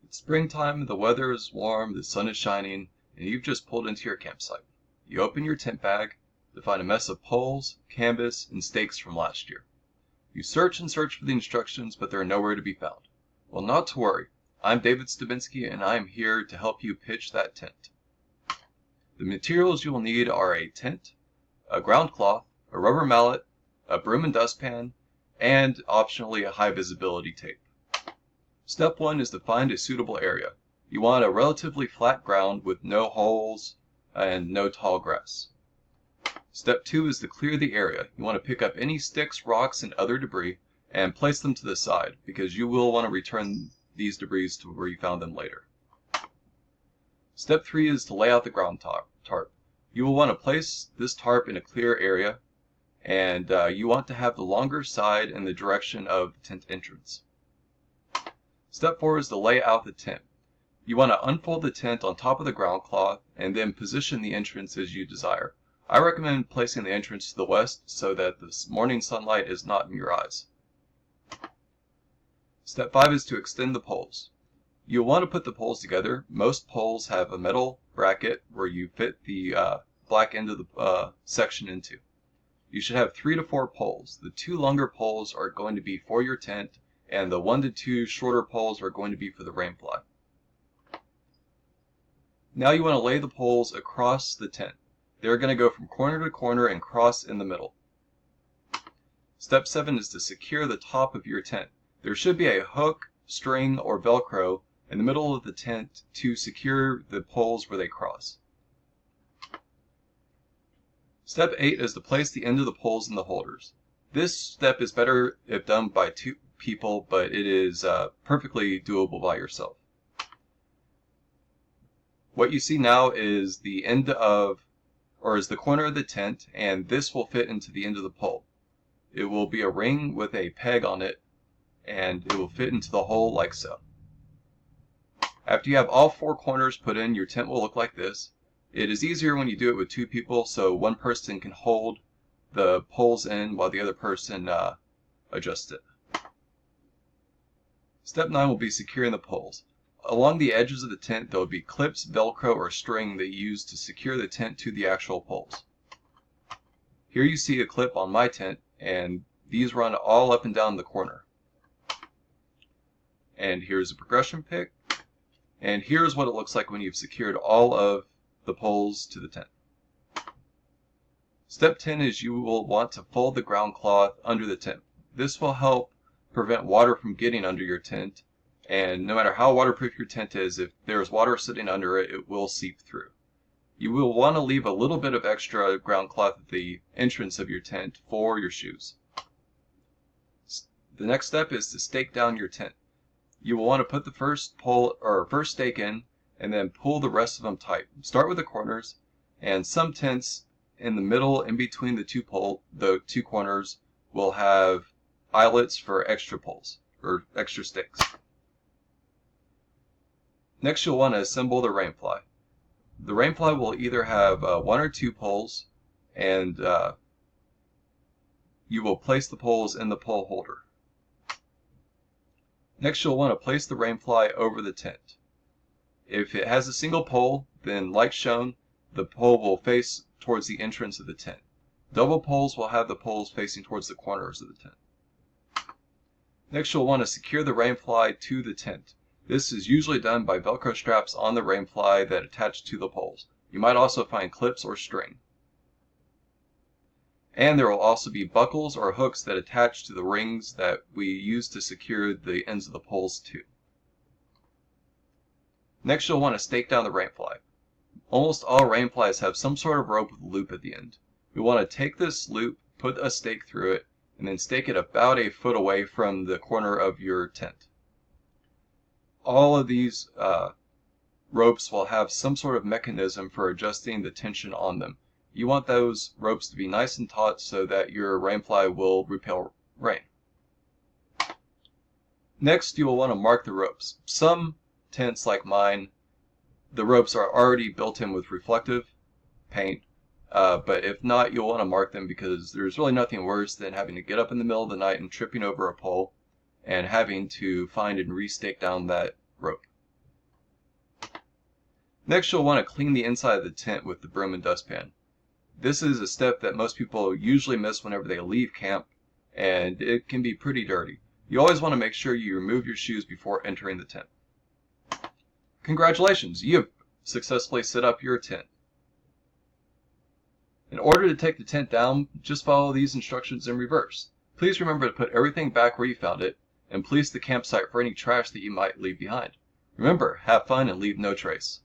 It's springtime, the weather is warm, the sun is shining, and you've just pulled into your campsite. You open your tent bag to find a mess of poles, canvas, and stakes from last year. You search and search for the instructions, but they're nowhere to be found. Well, not to worry. I'm David Stabinsky, and I am here to help you pitch that tent. The materials you will need are a tent, a ground cloth, a rubber mallet, a broom and dustpan, and optionally a high visibility tape. Step 1 is to find a suitable area. You want a relatively flat ground with no holes and no tall grass. Step 2 is to clear the area. You want to pick up any sticks, rocks, and other debris and place them to the side because you will want to return these debris to where you found them later. Step 3 is to lay out the ground tarp. You will want to place this tarp in a clear area, and you want to have the longer side in the direction of the tent entrance. Step 4 is to lay out the tent. You want to unfold the tent on top of the ground cloth and then position the entrance as you desire. I recommend placing the entrance to the west so that the morning sunlight is not in your eyes. Step 5 is to extend the poles. You'll want to put the poles together. Most poles have a metal bracket where you fit the black end of the section into. You should have 3 to 4 poles. The 2 longer poles are going to be for your tent, and the 1 to 2 shorter poles are going to be for the rainfly. Now you want to lay the poles across the tent. They're going to go from corner to corner and cross in the middle. Step 7 is to secure the top of your tent. There should be a hook, string, or Velcro in the middle of the tent to secure the poles where they cross. Step 8 is to place the end of the poles in the holders. This step is better if done by 2 people, but it is perfectly doable by yourself. What you see now is the end of, or is the corner of the tent, and this will fit into the end of the pole. It will be a ring with a peg on it, and it will fit into the hole like so. After you have all 4 corners put in, your tent will look like this. It is easier when you do it with 2 people, so one person can hold the poles in while the other person adjusts it. Step 9 will be securing the poles. Along the edges of the tent there will be clips, Velcro, or string that you use to secure the tent to the actual poles. Here you see a clip on my tent, and these run all up and down the corner. And here's a progression pick, and here's what it looks like when you've secured all of the poles to the tent. Step 10 is you will want to fold the ground cloth under the tent. This will help prevent water from getting under your tent, and no matter how waterproof your tent is, if there's water sitting under it, it will seep through. You will want to leave a little bit of extra ground cloth at the entrance of your tent for your shoes. The next step is to stake down your tent. You will want to put the first stake in and then pull the rest of them tight. Start with the corners, and some tents in the middle in between the two corners will have eyelets for extra poles or extra stakes. Next you'll want to assemble the rainfly. The rainfly will either have 1 or 2 poles, and you will place the poles in the pole holder. Next you'll want to place the rainfly over the tent. If it has a single pole, then like shown, the pole will face towards the entrance of the tent. Double poles will have the poles facing towards the corners of the tent. Next you'll want to secure the rainfly to the tent. This is usually done by Velcro straps on the rainfly that attach to the poles. You might also find clips or string. And there will also be buckles or hooks that attach to the rings that we use to secure the ends of the poles to. Next you'll want to stake down the rainfly. Almost all rainflies have some sort of rope with a loop at the end. You'll want to take this loop, put a stake through it, and then stake it about a foot away from the corner of your tent. All of these ropes will have some sort of mechanism for adjusting the tension on them. You want those ropes to be nice and taut so that your rainfly will repel rain. Next you will want to mark the ropes. Some tents like mine, the ropes are already built in with reflective paint, but if not, you'll want to mark them because there's really nothing worse than having to get up in the middle of the night and tripping over a pole and having to find and restake down that rope. Next, you'll want to clean the inside of the tent with the broom and dustpan. This is a step that most people usually miss whenever they leave camp, and it can be pretty dirty. You always want to make sure you remove your shoes before entering the tent. Congratulations, you have successfully set up your tent. In order to take the tent down, just follow these instructions in reverse. Please remember to put everything back where you found it, and police the campsite for any trash that you might leave behind. Remember, have fun and leave no trace.